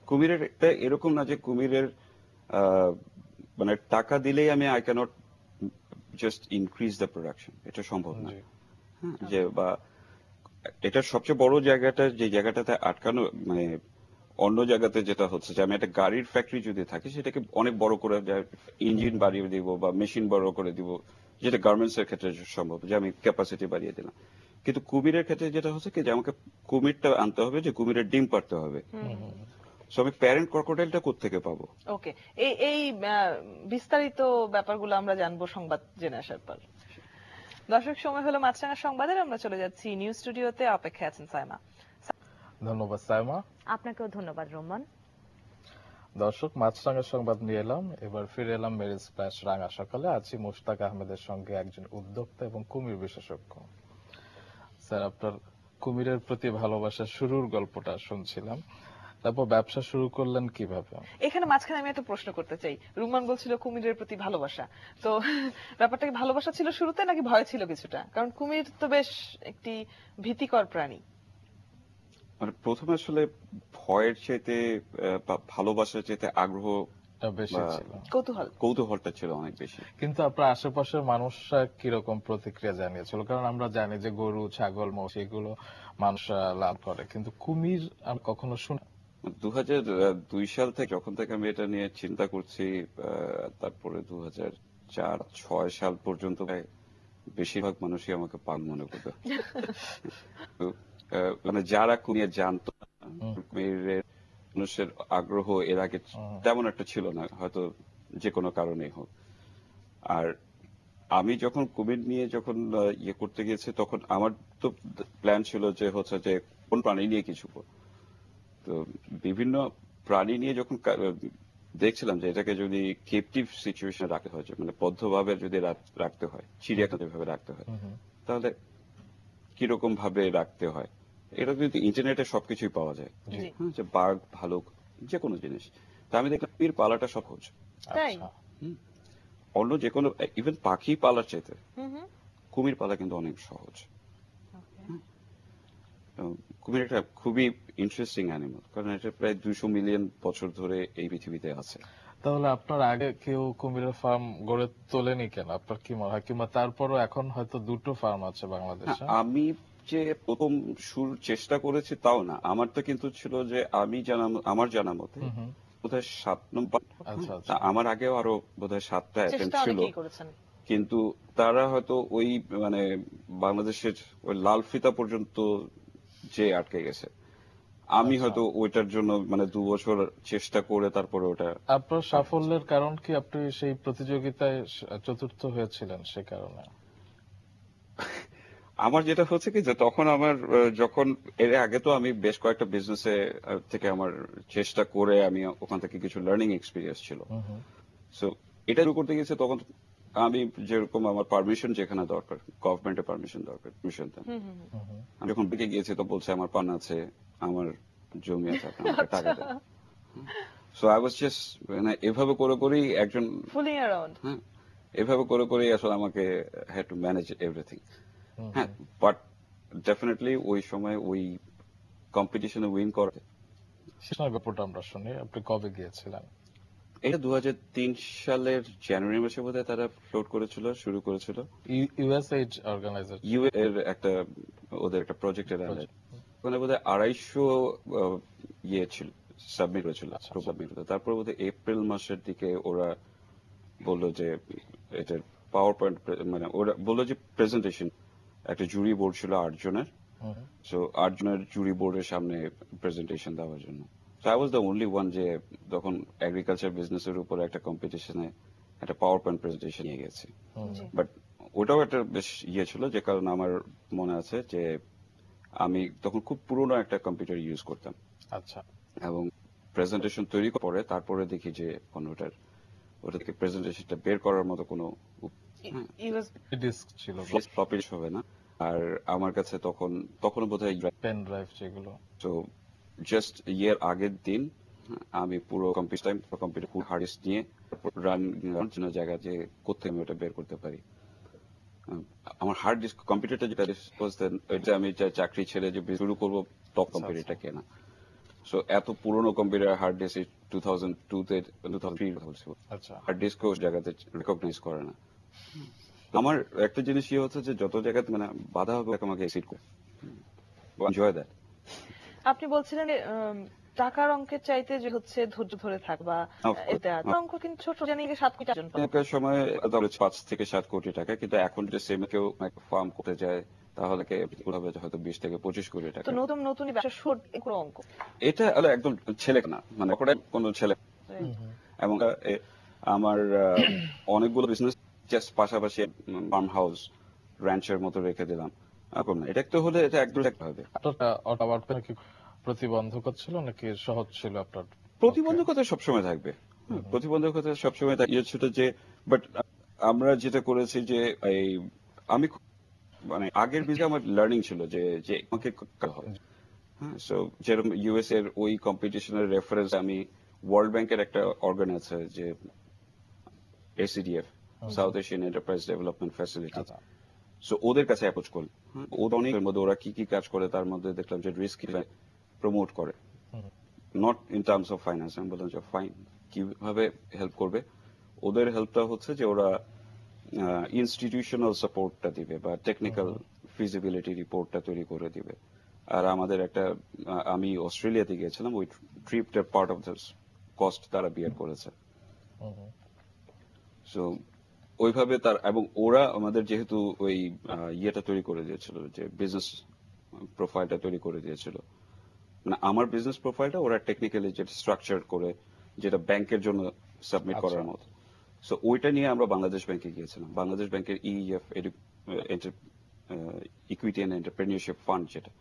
কুমিরের একটা এরকম না যে কুমিরের মানে টাকা দিলেই আমি I cannot just increase the production, এটা সম্ভব না। হ্যাঁ, যে বা এটার সবচেয়ে বড় জায়গাটা, যে জায়গাটাতে আটকানো, মানে অন্য জায়গাতে যেটা হচ্ছে যে আমি একটা গাড়ির ফ্যাক্টরি যদি থাকি সেটাকে অনেক বড় করে ইঞ্জিন বাড়িয়ে দিব বা মেশিন বড় করে দিব, যেটা গার্মেন্টস এর ক্ষেত্রে সম্ভব, যে আমি ক্যাপাসিটি বাড়িয়ে দিলাম। কিন্তু কুমিরের ক্ষেত্রে যেটা হচ্ছে কি, যে আমাকে কুমিরটা আনতে হবে, যে কুমিরের ডিম পাড়তে হবে। সো আমি প্যারেন্ট ক্রোকোডাইলটা কোত্থেকে পাবো? ওকে, এই এই বিস্তারিত ব্যাপারগুলো আমরা জানবো সংবাদ জেনে আসার পর। দর্শক, সময় হলো মাছরাঙা সংবাদের, আমরা চলে যাচ্ছি নিউজ স্টুডিওতে। অপেক্ষায় আছেন সাইমা। ধন্যবাদ সাইমা। আপনাকেও ধন্যবাদ রোমান। দর্শক, মাছরাঙা সংবাদ নিয়ে এলাম, এবার ফিরে এলাম মেরি স্প্ল্যাশ রাঙা সকালে। আছি মুশতাক আহমেদের সঙ্গে, একজন উদ্যোক্তা এবং কুমির বিশেষজ্ঞ। স্যার, আপনার কুমিরের প্রতি ভালোবাসার শুরুর গল্পটা শুনছিলাম, তারপর ব্যবসা শুরু করলেন কিভাবে? এখানে মাঝখানে আমি একটা প্রশ্ন করতে চাই। রুমান বলছিল কুমিরের প্রতি ভালোবাসা, তো ব্যাপারটা কি ভালোবাসা ছিল শুরুতে নাকি ভয় ছিল কিছুটা? কারণ কুমির তো বেশ একটি ভীতিকর প্রাণী। মানে প্রথমে আসলে ভয়ের চাইতে বা ভালোবাসার চাইতে আগ্রহ, বেশি ছিল, কৌতূহলটা ছিল অনেক বেশি। কিন্তু আপনার আশেপাশের মানুষরা কিরকম প্রতিক্রিয়া জানিয়েছিল? কারণ আমরা জানি যে গরু, ছাগল, মোষ এগুলো মানুষরা লাভ করে, কিন্তু কুমির আর কখনো শুনে। 2002 সাল থেকে, যখন থেকে আমি এটা নিয়ে চিন্তা করছি, তারপরে 2004-06 সাল পর্যন্ত বেশিরভাগ মানুষই আমাকে পাগল মনে করতো। মানে যারা কুমির জানতো না, কুমিরের মানুষের আগ্রহ এর আগে তেমন একটা ছিল না, হয়তো যে কোনো কারণেই হোক। আর আমি যখন কুমির নিয়ে যখন ইয়ে করতে গিয়েছি, তখন আমার তো প্ল্যান ছিল যে হচ্ছে যে কোন প্রাণী নিয়ে কিছু করব। তো বিভিন্ন প্রাণী নিয়ে যখন দেখছিলাম যে এটাকে যদি কেপটিভ সিচুয়েশনে রাখতে হয়, মানে বদ্ধভাবে যদি রাখতে হয়, চিড়িয়াখানা ভাবে রাখতে হয়, তাহলে কিরকম ভাবে রাখতে হয়, এটা কিন্তু ইন্টারনেটে সবকিছুই পাওয়া যায়, যে বাঘ, ভালুক, যে কোনো জিনিস। তা আমি দেখলাম কুমির পালাটা সহজ, অন্য যে কোনো ইভেন পাখি পালার চাইতে কুমির পালা কিন্তু অনেক সহজ। কুমির একটা খুবই ইন্টারেস্টিং অ্যানিমাল, কারণ এটা প্রায় 200 মিলিয়ন বছর ধরে এই পৃথিবীতে আছে। তাহলে আপনার আগে কেউ কুমিরের ফার্ম গড়ে তোলেনি কেন? আপনার কি মনে হয়? কিংবা তারপরও এখন হয়তো 2টো ফার্ম আছে বাংলাদেশে। আমি যে প্রথম শুরু চেষ্টা করেছি তাও না, আমারটা কিন্তু ছিল যে আমার জানা মতে বোধহয় 7 নম্বর। আমার আগেও আরো বোধহয় 7টা অ্যাটেম্প্ট ছিল, কিন্তু তারা হয়তো ওই মানে বাংলাদেশের ওই লাল ফিতা পর্যন্ত যে আটকে গেছে। আমি হয়তো ওইটার জন্য মানে 2 বছর চেষ্টা করে তারপরে ওটা। আপনার সাফল্যের কারণ কি আপনি সেই প্রতিযোগিতায় চতুর্থ হয়েছিলেন সে কারণে? আমার যেটা হচ্ছে কি, যে তখন আমার যখন এর আগে তো আমি বেশ কয়েকটা বিজনেসে থেকে আমার চেষ্টা করে আমি ওখান থেকে কিছু লার্নিং এক্সপিরিয়েন্স ছিল। সো এটা শুরু করতে গেছে, তখন আমি যেরকম আমার পারমিশন যেখানে দরকার, গভর্নমেন্টের পারমিশন দরকার, পারমিশন দেন। আমি যখন ব্যাংকে গিয়েছি তো বলছে আমার পান আছে, আমার জমি আছে, আপনার টাকা দেন। সো আই ওয়াজ জাস্ট মানে এভাবে করে করেই একজন ফুলিং অ্যারাউন্ড, এভাবে করে করেই আসলে আমাকে হ্যাড টু ম্যানেজ এভরিথিং। হ্যাঁ, বাট ডেফিনেটলি ওই সময় ওই কম্পিটিশনে উইন করে সেটার ব্যাপারটা আমরা শুনি। আপনি কবে গিয়েছিলেন? এটা 2003 সালের জানুয়ারি মাসে বোধহয় তারা ফ্লোট করেছিল, শুরু করেছিল। ইউএসএইড অর্গানাইজার ইউ এর একটা ওদের একটা প্রজেক্টের আন্ডারে ওখানে বোধহয় 250 ইয়ে ছিল, সাবমিট হয়েছিল, আচ্ছা, সাবমিট হতো। তারপর বোধহয় এপ্রিল মাসের দিকে ওরা বললো যে এটার পাওয়ার পয়েন্ট, মানে ওরা বললো যে প্রেজেন্টেশন, একটা জুরি বোর্ড ছিল 8 জনের, সো 8 জনের জুরি বোর্ডের সামনে প্রেজেন্টেশন দেওয়ার জন্য। So I was the only one যে তখন এগ্রিকালচার বিজনেসের উপরে একটা কম্পিটিশনে একটা পাওয়ার পয়েন্ট প্রেজেন্টেশন নিয়ে গেছি। জি। বাট ওটাও একটা বেশ ইয়ে ছিল, যে কারণ আমার মনে আছে যে আমি তখন খুব পুরোনো একটা কম্পিউটার ইউজ করতাম, আচ্ছা এবং প্রেজেন্টেশন তৈরি করার পরে তারপরে দেখি যে ওটা থেকে প্রেজেন্টেশনটা বের করার মতো কোনো ইউএস ডিস্ক ছিল, ফ্লপি হবে না। আর আমার কাছে তখন বোধহয় পেন ড্রাইভ যেগুলো। তো জাস্ট ইয়ের আগের দিন আমি পুরো কম্পিউটার ফুল হার্ড ডিস্ক নিয়ে রান জায়গা যে কোথায় আমি ওটা বের করতে পারি। আমার হার্ড ডিস্ক কম্পিউটারটা যেটা ওইটা আমি চাকরি ছেড়ে যে শুরু করবো টপ কম্পিউটারটা কেনা। সো এত পুরোনো কম্পিউটার হার্ড ডিস্ক 2002 তে 2003 আচ্ছা হার্ড ডিস্ক জায়গাতে রেকগনাইজ করে না। আমার একটা জিনিস ইয়ে হচ্ছে যে যত জায়গাতে মানে বাধা হবে আমাকে এক্সিড করে এনজয় দ্যাট। আপনি বলছিলেন যে, টাকার অঙ্কের চাইতে যে হচ্ছে ধৈর্য ধরে থাক বা Of course. এটা অঙ্ক কিন্তু ছোট জানি 7 কোটি টাকা পাবে। একটা সময় 5 থেকে 7 কোটি টাকা, কিন্তু এখন যদি সেম কেউ ফার্ম করতে যায় তাহলে হয়তো 20 থেকে 25 কোটি টাকা। তো নতুন নতুন ব্যবসা শুরু কোনো অঙ্ক। এটা হলো একদম ছেলে না, মানে কোনো ছেলে। এবং আমার অনেকগুলো বিজনেস জাস্ট পাশাপাশি ফার্ম হাউস র্যাঞ্চের মতো রেখে দিলাম, এখন না। এটা তো হলে এটা একদম একটা হবে। আপনার কি প্রতিবন্ধকতা ছিল নাকি সহজ ছিল আপনার? প্রতিবন্ধকতা সবসময় থাকবে, প্রতিবন্ধকতা সবসময় ইয়ে ছিল যে, বাট আমরা যেটা করেছি যে আমি মানে আগের বিজে আমার লার্নিং ছিল যে আমাকে করতে হবে। হ্যাঁ, সো যেরকম ইউএস এর ওই কম্পিটিশনের রেফারেন্স আমি ওয়ার্ল্ড ব্যাংকের একটা অর্গান আছে যে SEDF, South Asian enterprise development facility, so ওদের কাছে অ্যাপ্রোচ করি। ওদের অনেকের মধ্যে ওরা কি কি কাজ করে তার মধ্যে দেখলাম যে রিস্ক প্রমোট করে, not in terms of finance. আমি বললাম যে ফাইন, কিভাবে হেল্প করবে? ওদের হেল্পটা হচ্ছে যে ওরা ইনস্টিটিউশনাল সাপোর্টটা দিবে বা টেকনিক্যাল ফিজিবিলিটি রিপোর্টটা তৈরি করে দিবে। আর আমাদের একটা আমি অস্ট্রেলিয়াতে গিয়েছিলাম, ওই ট্রিপটার পার্ট অফ দ্য কস্ট তারা বিয়ার করেছে। সো ওইভাবে তার, এবং ওরা আমাদের যেহেতু ওই ইয়েটা তৈরি করে দিয়েছিল, যে বিজনেস প্রোফাইলটা তৈরি করে দিয়েছিল, মানে আমার বিজনেস প্রোফাইলটা ওরা টেকনিক্যালি যেটা স্ট্রাকচার করে, যেটা ব্যাংকের জন্য সাবমিট করার মতো। সো ওইটা নিয়ে আমরা বাংলাদেশ ব্যাংকে গিয়েছিলাম, বাংলাদেশ ব্যাংকের EF equity and entrepreneurship fund যেটা।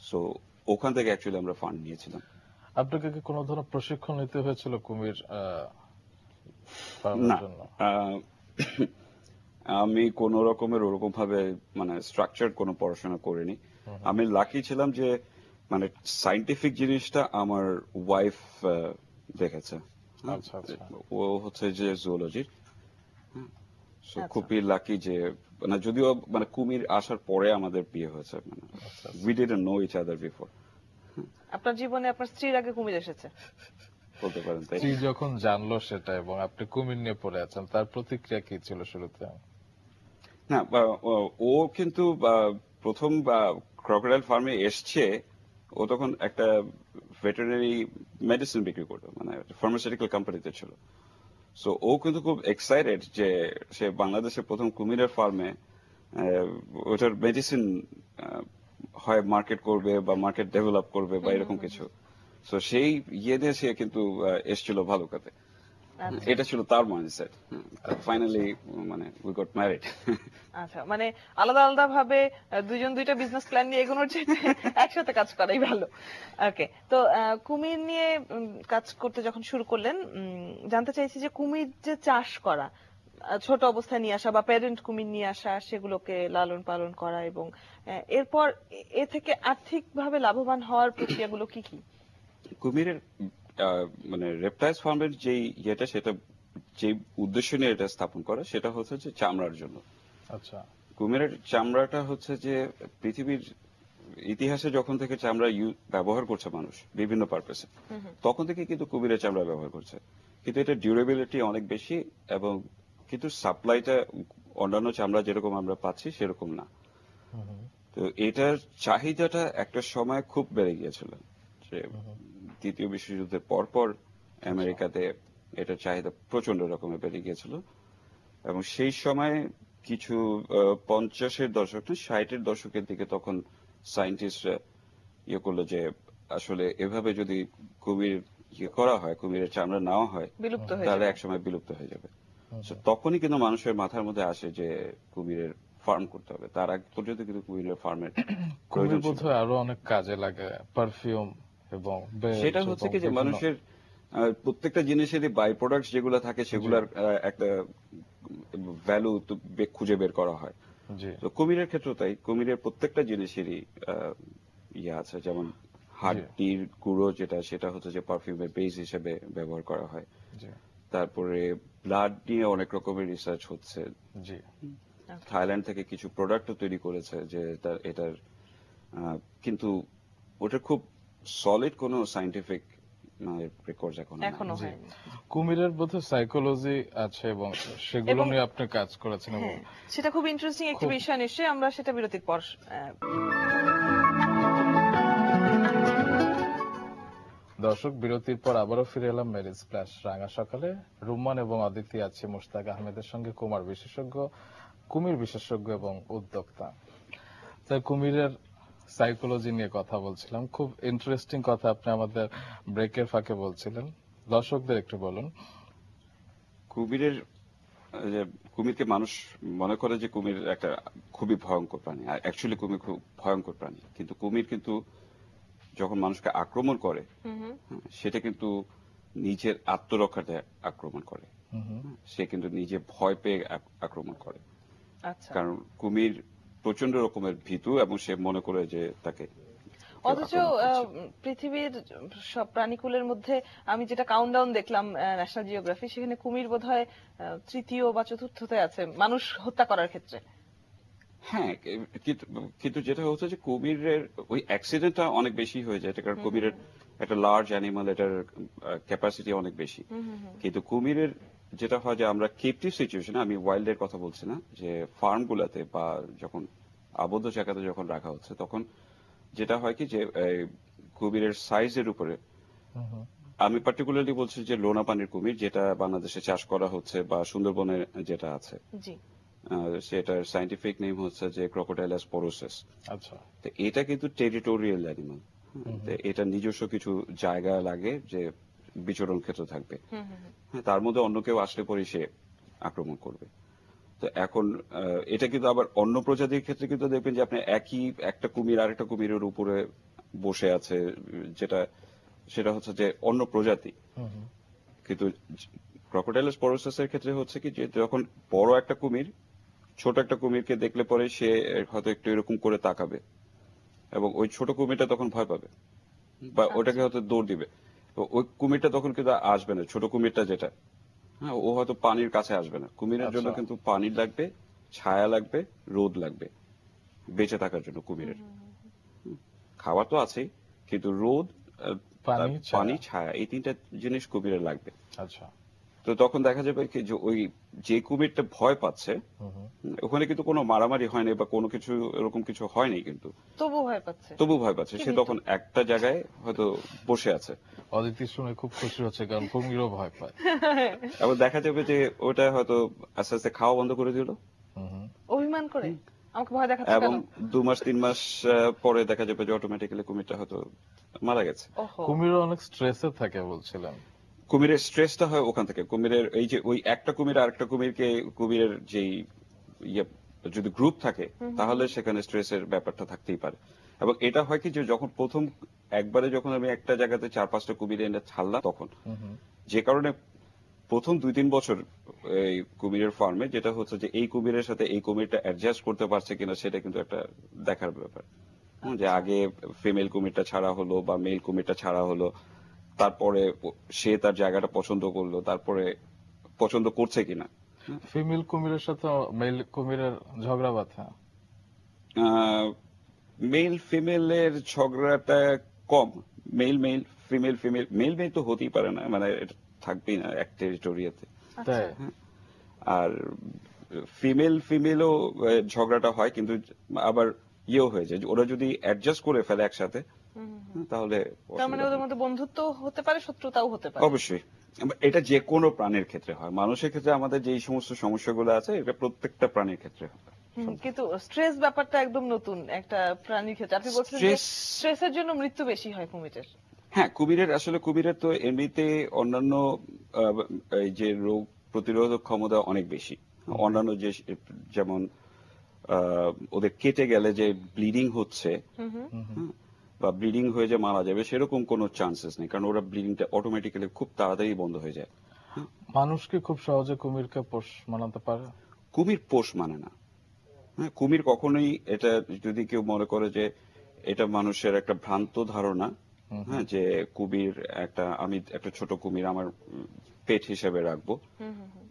সো ওখান থেকে অ্যাকচুয়ালি আমরা ফান্ড নিয়েছিলাম। আপনাকে কি কোনো ধরনের প্রশিক্ষণ নিতে হয়েছিল কুমির পালনের না, জন্য? আমি কোন রকমের ওরকম ভাবে মানে স্ট্রাকচার কোনো পড়াশোনা করিনি। আমি লাকি ছিলাম যে মানে সায়েন্টিফিক জিনিসটা আমার ওয়াইফ দেখেছে। আচ্ছা আচ্ছা। ও হচ্ছে যে জুওলজির, খুবই লাকি যে মানে যদিও মানে কুমির আসার পরে আমাদের বিয়ে হয়েছে, মানে we didn't know each other before. আপনার জীবনে আপনার স্ত্রীর আগে কুমির এসেছে বলতে পারেন তাই। স্ত্রী যখন জানলো সেটা এবং আপনি কুমির নিয়ে পড়ে আছেন, তার প্রতিক্রিয়া কি ছিল শুরুতে? না, ও কিন্তু প্রথম ক্রোকোডাইল ফার্মে এসছে, ও তখন একটা ভেটেরিনারি মেডিসিন বিক্রি করতো, মানে ফার্মাসিউটিক্যাল কোম্পানিতে ছিল। সো ও কিন্তু খুব এক্সাইটেড যে সে বাংলাদেশের প্রথম কুমিরের ফার্মে ওটার মেডিসিন হয় মার্কেট করবে বা মার্কেট ডেভেলপ করবে বা এরকম কিছু। সো সেই ইয়ে দিয়ে সে কিন্তু এসেছিল ভালো কাজে। এটা ছিল তার মাইন্ডসেট। ফাইনালি মানে উই গট ম্যারিড। আচ্ছা, মানে আলাদা আলাদা ভাবে দুইজন দুইটা বিজনেস প্ল্যান নিয়ে এগোনোর চেয়ে একসাথে কাজ করাই ভালো। ওকে, তো কুমির নিয়ে কাজ করতে যখন শুরু করলেন, জানতে চাইছি যে কুমির যে চাষ করা, ছোট অবস্থায় নিয়ে আসা বা প্যারেন্ট কুমির নিয়ে আসা, সেগুলোকে লালন পালন করা এবং এরপর এ থেকে আর্থিকভাবে লাভবান হওয়ার প্রক্রিয়াগুলো কি কি? কুমিরের মানে রেপটাইলস ফার্মের যে ইয়েটা, সেটা যে উদ্দেশ্য নিয়ে এটা স্থাপন করা, সেটা হচ্ছে যে চামড়ার জন্য। আচ্ছা। কুমিরের চামড়াটা হচ্ছে যে পৃথিবীর ইতিহাসে যখন থেকে চামড়া ব্যবহার করছে মানুষ বিভিন্ন পারপাসে, তখন থেকে কিন্তু কুমিরের চামড়া ব্যবহার করছে, কিন্তু এটা ডিউরেবিলিটি অনেক বেশি, এবং কিন্তু সাপ্লাইটা অন্যান্য চামড়া যেরকম আমরা পাচ্ছি সেরকম না। তো এটার চাহিদাটা একটা সময় খুব বেড়ে গিয়েছিল, যে দ্বিতীয় বিশ্বযুদ্ধের পর আমেরিকাতে এটার চাহিদা প্রচন্ড রকমের বেড়ে গিয়েছিল, এবং সেই সময় কিছু 50-এর দশক না 60-এর দশকের দিকে তখন সায়েন্টিস্টরা ইয়ে করলো যে আসলে এভাবে যদি কুমির ইয়ে করা হয়, কুমিরের চামড়া নেওয়া হয়, বিলুপ্ত হয়ে তাহলে যাবে। একসময় বিলুপ্ত হয়ে যাবে। So, তখনই কিন্তু মানুষের মাথার মধ্যে আসে যে কুমিরের ফার্ম করতে হবে। তার আগ পর্যন্ত কিন্তু কুমিরের ফার্মের কুমির প্রয়োজন ছিল। বোধহয় আরো অনেক কাজে লাগে, পারফিউম এবং বেল্ট সেটা হচ্ছে এবং কি যে বিভিন্ন- মানুষের প্রত্যেকটা জিনিসেরই বাই প্রোডাক্ট যেগুলো থাকে সেগুলোর একটা ভ্যালু খুঁজে বের করা হয়। জি তো কুমিরের ক্ষেত্রে তাই, কুমিরের প্রত্যেকটা জিনিসেরই ইয়ে আছে, যেমন হাড্ডির গুঁড়ো যেটা, সেটা হচ্ছে যে পারফিউমের বেস হিসেবে ব্যবহার করা হয়। জি তারপরে ব্লাড নিয়ে অনেক রকমের রিসার্চ হচ্ছে। জি থাইল্যান্ড থেকে কিছু প্রোডাক্টও তৈরি করেছে যে এটার কিন্তু ওটা খুব সলিড কোনো সাইন্টিফিক রেকর্ড এখনো নাই। এখনো হয়নি। কুমিরের বোধহয় সাইকোলজি আছে এবং সেগুলো এবং- নিয়ে আপনি কাজ করেছেন এবং হ্যাঁ, সেটা খুব ইন্টারেস্টিং একটি খুব- বিষয়। নিশ্চয়ই আমরা সেটা বিরতির পর দর্শক, বিরতির পর আবারও ফিরে এলাম ম্যারেজ প্লাস রাঙা সকালে। রুম্মান এবং অদিতি আছে মুশতাক আহমেদের সঙ্গে, কুমির বিশেষজ্ঞ এবং উদ্যোক্তা। তাই কুমিরের সাইকোলজি নিয়ে কথা বলছিলাম। খুব ইন্টারেস্টিং কথা আপনি আমাদের ব্রেকের ফাঁকে বলছিলেন, দর্শকদের একটু বলুন। কুমিরের যে কুমিরকে মানুষ মনে করে যে কুমির একটা খুবই ভয়ঙ্কর প্রাণী, আর অ্যাকচুয়ালি কুমির খুব ভয়ঙ্কর প্রাণী। কিন্তু কুমির কিন্তু যখন মানুষকে আক্রমণ করে, সেটা কিন্তু নিজের আত্মরক্ষাতে আক্রমণ করে। সে কিন্তু নিজে ভয় পেয়ে আক্রমণ করে, আচ্ছা। কারণ কুমির প্রচন্ড রকমের ভীতু এবং সে মনে করে যে তাকে অথচ আক্রমণ করছে। পৃথিবীর সব প্রাণীকুলের মধ্যে আমি যেটা কাউন্টডাউন দেখলাম ন্যাশনাল জিওগ্রাফি, সেখানে কুমির বোধহয় তৃতীয় বা চতুর্থতে আছে মানুষ হত্যা করার ক্ষেত্রে। হ্যাঁ, কিন্তু যেটা হচ্ছে যে কুমিরের ওই অ্যাক্সিডেন্টটা অনেক বেশি হয়ে যায়, কারণ কুমিরের একটা লার্জ অ্যানিমাল, এটার ক্যাপাসিটি অনেক বেশি। কিন্তু কুমিরের যেটা হয় যে আমরা কেপটিভ সিচুয়েশনে, আমি ওয়াইল্ডের কথা বলছি না, যে ফার্ম গুলাতে বা যখন আবদ্ধ জায়গাতে যখন রাখা হচ্ছে, তখন যেটা হয় কি যে কুমিরের সাইজের উপরে, আমি পার্টিকুলারলি বলছি যে লোনা পানির কুমির যেটা বাংলাদেশে চাষ করা হচ্ছে বা সুন্দরবনে যেটা আছে, জি। সেটার সাইন্টিফিক নেম হচ্ছে যে ক্রোকোডাইলাস পরোসাস। আচ্ছা, তো এটা কিন্তু টেরিটোরিয়াল অ্যানিমাল, এটা নিজস্ব কিছু জায়গা লাগে যে বিচরণ ক্ষেত্র থাকবে। হ্যাঁ, তার মধ্যে অন্য কেউ আসলে পরে সে আক্রমণ করবে। তো এখন এটা কিন্তু আবার অন্য প্রজাতির ক্ষেত্রে কিন্তু দেখবেন যে আপনি একটা কুমির আরেকটা কুমিরের উপরে বসে আছে, সেটা হচ্ছে যে অন্য প্রজাতি। কিন্তু ক্রোকোডাইলাস পরোসাসের ক্ষেত্রে হচ্ছে কি যে যখন বড় একটা কুমির ছোট একটা কুমিরকে দেখলে পরে সে হয়তো একটু এরকম করে তাকাবে, এবং ওই ছোট কুমিরটা তখন ভয় পাবে বা ওটাকে হয়তো দৌড় দিবে। তো ওই কুমিরটা তখন কিন্তু আসবে না, ছোট কুমিরটা যেটা, হ্যাঁ, ও হয়তো পানির কাছে আসবে না। কুমিরের জন্য আচ্ছা। কিন্তু পানি লাগবে, ছায়া লাগবে, রোদ লাগবে বেঁচে থাকার জন্য কুমিরের। খাওয়া তো আছেই, কিন্তু রোদ, পানি, ছায়া, এই তিনটা জিনিস কুমিরের লাগবে। আচ্ছা। তো তখন দেখা যাবে কি যে ওই যে কুমিরটা ভয় পাচ্ছে, ওখানে কিন্তু কোনো মারামারি হয়নি বা কোনো কিছু এরকম কিছু হয়নি, কিন্তু তবু ভয় পাচ্ছে। তবু ভয় পাচ্ছে। সে তখন একটা জায়গায় হয়তো বসে আছে। অদিতি শুনে খুব খুশি হচ্ছে, কারণ কুমিরও ভয় পায়। এবং দেখা যাবে যে ওটা হয়তো আস্তে আস্তে খাওয়া বন্ধ করে দিল, অভিমান করে আমাকে ভয় দেখাচ্ছে এবং কেন? 2 মাস 3 মাস পরে দেখা যাবে যে অটোমেটিক্যালি কুমিরটা হয়তো মারা গেছে। ওহো। কুমিরও অনেক স্ট্রেসে থাকে বলছিলেন। কুমিরের স্ট্রেসটা হয় ওখান থেকে। কুমিরের এই যে ওই একটা কুমির আরেকটা কুমিরকে, কুমিরের যেই ইয়ে যদি গ্রুপ থাকে, তাহলে সেখানে স্ট্রেসের ব্যাপারটা থাকতেই পারে। এবং এটা হয় কি যে যখন একবারে যখন আমি একটা জায়গাতে 4-5টা কুমির এনে ছাড়লাম, তখন যে কারণে প্রথম 2-3 বছর এই কুমিরের ফার্মে যেটা হচ্ছে যে এই কুমিরের সাথে এই কুমিরটা অ্যাডজাস্ট করতে পারছে কিনা, সেটা কিন্তু একটা দেখার ব্যাপার। যে আগে ফিমেল কুমিরটা ছাড়া হলো বা মেল কুমিরটা ছাড়া হলো, তারপরে সে তার জায়গাটা পছন্দ করলো, তারপরে পছন্দ করছে কিনা। ফিমেল কুমিরের সাথে মেল কুমিরের ঝগড়া বাঁধা। মেল ফিমেলের ঝগড়াটা কম। Male male, female female, male male তো হতেই পারে না, মানে এটা থাকবেই না এক টেরিটোরিয়াতে। তাই আর ফিমেল ফিমেলও ঝগড়াটা হয়, কিন্তু আবার ইয়েও হয়ে যায় যে ওরা যদি অ্যাডজাস্ট করে ফেলে একসাথে, তাহলে তার মানে অসুবিধা ওদের হয়। মধ্যে বন্ধুত্ব হতে পারে, শত্রুতাও হতে পারে। অবশ্যই এটা যে কোনো প্রাণীর ক্ষেত্রে হয়। মানুষের ক্ষেত্রে আমাদের যে সমস্ত সমস্যাগুলো আছে এটা প্রত্যেকটা প্রাণীর ক্ষেত্রে হয়। কিন্তু স্ট্রেস ব্যাপারটা একদম নতুন একটা প্রাণীর ক্ষেত্রে। আপনি বলছেন যে স্ট্রেস, স্ট্রেসের জন্য মৃত্যু বেশি হয় কুমিরের। হ্যাঁ, কুমিরের তো এমনিতে অন্যান্য আহ, এই যে রোগ প্রতিরোধক ক্ষমতা অনেক বেশি। অন্যান্য যে যেমন ওদের কেটে গেলে যে ব্লিডিং হচ্ছে, হ্যাঁ, বা ব্লিডিং হয়ে যে মারা যাবে সেরকম কোনো চান্সেস নেই, কারণ ওরা ব্লিডিংটা অটোমেটিক্যালি খুব তাড়াতাড়ি বন্ধ হয়ে যায়। মানুষ কি খুব সহজে কুমিরকে পোষ মানাতে পারে? কুমির পোষ মানে না। হ্যাঁ, কুমির কখনোই, এটা যদি কেউ মনে করে যে এটা মানুষের একটা ভ্রান্ত ধারণা, হ্যাঁ, যে কুমির আমি একটা ছোট কুমির আমার পেট হিসেবে রাখবো,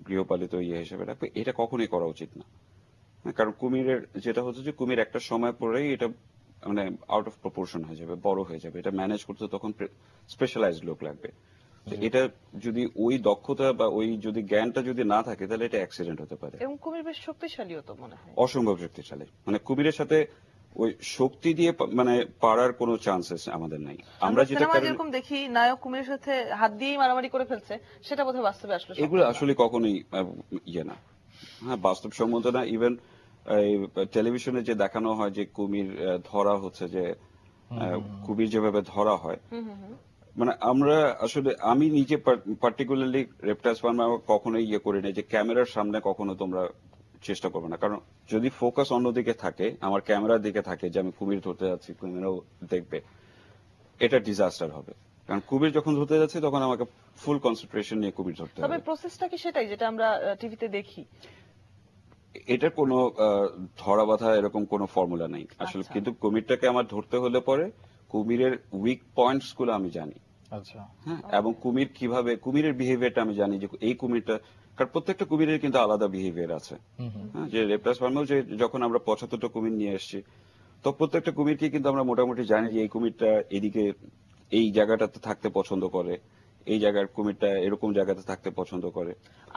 গৃহপালিত হিসেবে রাখবো, এটা কখনোই করা উচিত না। হ্যাঁ, কারণ কুমিরের যেটা হচ্ছে যে কুমির একটা সময় পরেই এটা মানে আউট অফ প্রপোর্শন হয়ে যাবে, বড় হয়ে যাবে। এটা ম্যানেজ করতে তখন স্পেশালাইজড লোক লাগবে। তো এটা যদি ওই দক্ষতা বা ওই যদি জ্ঞানটা যদি না থাকে, তাহলে এটা অ্যাক্সিডেন্ট হতে পারে। এবং কুমির বেশ শক্তিশালীও তো মনে হয়। অসম্ভব শক্তিশালী, মানে কুমিরের সাথে ওই শক্তি দিয়ে মানে পারার কোনো চান্সেস আমাদের নাই। আমরা যেটা সিনেমায় কারণ যেরকম দেখি নায়ক কুমিরের সাথে হাত দিয়েই মারামারি করে ফেলছে, সেটা বোধহয় বাস্তবে আসলে সম্ভব এগুলো না। আসলে কখনোই ইয়ে না, হ্যাঁ, বাস্তবসম্মত না। ইভেন টেলিভিশনে যে দেখানো হয় যে কুমির ধরা হচ্ছে, যে কুমির যেভাবে ধরা হয়, মানে আমরা আসলে, আমি নিজে পার্টিকুলারলি রেপটাইলস ফার্ম কখনোই ইয়ে করি না যে ক্যামেরার সামনে কখনো তোমরা চেষ্টা করবে না, কারণ যদি ফোকাস অন্যদিকে থাকে, আমার ক্যামেরার দিকে থাকে যে আমি কুমির ধরতে যাচ্ছি, কুমিরও দেখবে, এটা ডিজাস্টার হবে। কারণ কুমির যখন ধরতে যাচ্ছে তখন আমাকে ফুল কনসেন্ট্রেশন নিয়ে কুমির ধরতে তবে হবে। প্রসেসটা কি সেটাই যেটা আমরা টিভিতে দেখি? এটার কোনো ধরা বাঁধা এরকম কোনো ফর্মুলা নেই আসলে, আচ্ছা। কিন্তু কুমিরটাকে আমার ধরতে হলে পরে কুমিরের উইক পয়েন্টস গুলো আমি জানি, আচ্ছা, হ্যাঁ, এবং কুমিরের বিহেভিয়ারটা আমি জানি, যে এই কুমিরটা, কারণ প্রত্যেকটা কুমিরের কিন্তু আলাদা বিহেভিয়ার আছে। হ্যাঁ, যে রেপটাস ফার্মেও যে যখন আমরা 75টা কুমির নিয়ে এসেছি, তো প্রত্যেকটা কুমিরকে কিন্তু আমরা মোটামুটি জানি যে এই কুমিরটা এদিকে এই জায়গাটাতে থাকতে পছন্দ করে, এই জায়গার কুমিরটা এরকম জায়গাতে থাকতে পছন্দ করে।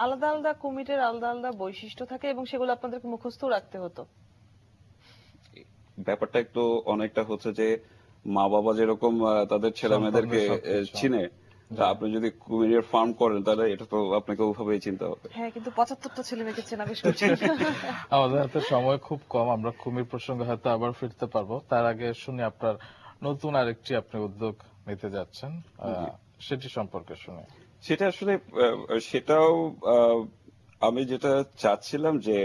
আলাদা আলাদা কুমিরের আলাদা আলাদা বৈশিষ্ট্য থাকে এবং সেগুলো আপনাদেরকে মুখস্থ রাখতে হতো। ব্যাপারটা একটু অনেকটা হচ্ছে যে মা বাবা যেরকম তাদের ছেলে মেয়েদেরকে সন্তানদের সবকিছু। চিনে, তা আপনি যদি কুমিরের ফার্ম করেন তাহলে এটা তো আপনাকে ওইভাবেই চিনতে হবে। হ্যাঁ, কিন্তু 75টা ছেলে মেয়েকে চেনা বেশ কঠিন। আমাদের হাতে সময় খুব কম, আমরা কুমির প্রসঙ্গে হয়তো আবার ফিরতে পারবো। তার আগে শুনি আপনার নতুন আরেকটি আপনি উদ্যোগ নিতে যাচ্ছেন, সেটি সম্পর্কে শুনে। সেটা আসলে সেটাও আমি যেটা চাচ্ছিলাম যে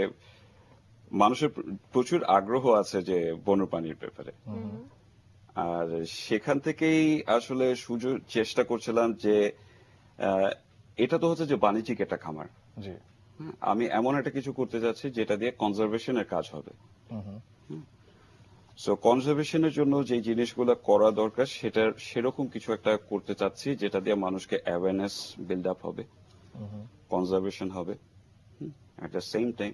মানুষের প্রচুর আগ্রহ আছে যে বন্যপ্রাণীর ব্যাপারে, আর সেখান থেকেই আসলে সুযোগ চেষ্টা করছিলাম যে আহ, এটা তো হচ্ছে যে বাণিজ্যিক একটা খামার। জি। হ্যাঁ, আমি এমন একটা কিছু করতে যাচ্ছি যেটা দিয়ে কনজারভেশনের কাজ হবে। সো কনজারভেশনের জন্য যে জিনিসগুলো করা দরকার সেরকম কিছু একটা করতে চাচ্ছি, যেটা দিয়ে মানুষকে অ্যাওয়ারনেস বিল্ড আপ হবে, কনজারভেশন হবে, এট দ্য সেম টাইম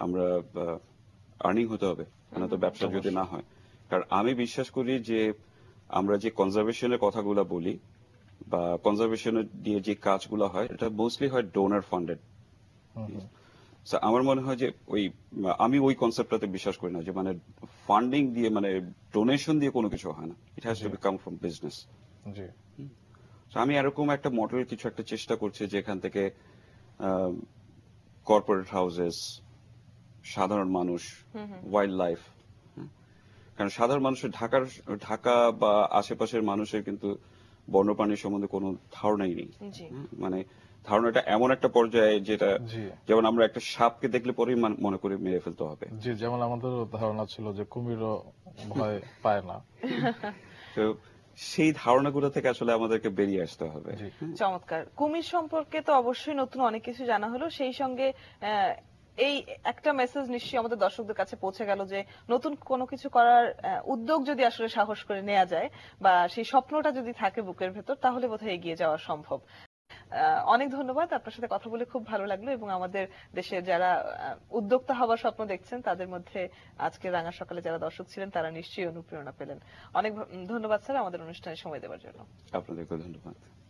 আমরা আর্নিং হতে হবে, মানে তো ব্যবসা যদি না হয়। কারণ আমি বিশ্বাস করি যে আমরা যে কনজারভেশনের কথাগুলো বলি বা কনজারভেশনের দিয়ে যে কাজগুলো হয়, এটা মোস্টলি হয় ডোনার ফান্ডেড। আমার মনে হয় যে আমি ওই কনসেপ্টটাতে বিশ্বাস করি না যে মানে ফান্ডিং দিয়ে, মানে ডোনেশন দিয়ে কোনো কিছু হয় না। It has to be come from business. জি। আমি এরকম একটা মডেল কিছু একটা চেষ্টা করছি, যেখান থেকে কর্পোরেট হাউসেস, সাধারণ মানুষ, ওয়াইল্ড লাইফ, কারণ সাধারণ মানুষের ঢাকা বা আশেপাশের মানুষের কিন্তু বন্যপ্রাণীর সম্বন্ধে কোনো ধারণাই নেই। জি। মানে ধারণাটা এমন একটা পর্যায়ে যেটা, জি। যেমন আমরা একটা সাপকে দেখলে পরেই মনে করি মেরে ফেলতে হবে। জি, যেমন আমাদের ধারণা ছিল যে কুমিরও ভয় পায় না। তো সেই ধারণাগুলো থেকে আসলে আমাদেরকে বেরিয়ে আসতে হবে। জি। চমৎকার। কুমির সম্পর্কে তো অবশ্যই নতুন অনেক কিছু জানা হলো, সেই সঙ্গে এই একটা মেসেজ নিশ্চয়ই আমাদের দর্শকদের কাছে পৌঁছে গেল যে নতুন কোনো কিছু করার উদ্যোগ যদি আসলে সাহস করে নেওয়া যায় বা সেই স্বপ্নটা যদি থাকে বুকের ভেতর, তাহলে বোধহয় এগিয়ে যাওয়া সম্ভব। অনেক ধন্যবাদ, আপনার সাথে কথা বলে খুব ভালো লাগলো এবং আমাদের দেশে যারা উদ্যোক্তা হওয়ার স্বপ্ন দেখছেন তাদের মধ্যে আজকে রাঙা সকালে যারা দর্শক ছিলেন তারা নিশ্চয়ই অনুপ্রেরণা পেলেন। অনেক ধন্যবাদ স্যার আমাদের অনুষ্ঠানে সময় দেওয়ার জন্য। আপনাদেরকে ধন্যবাদ।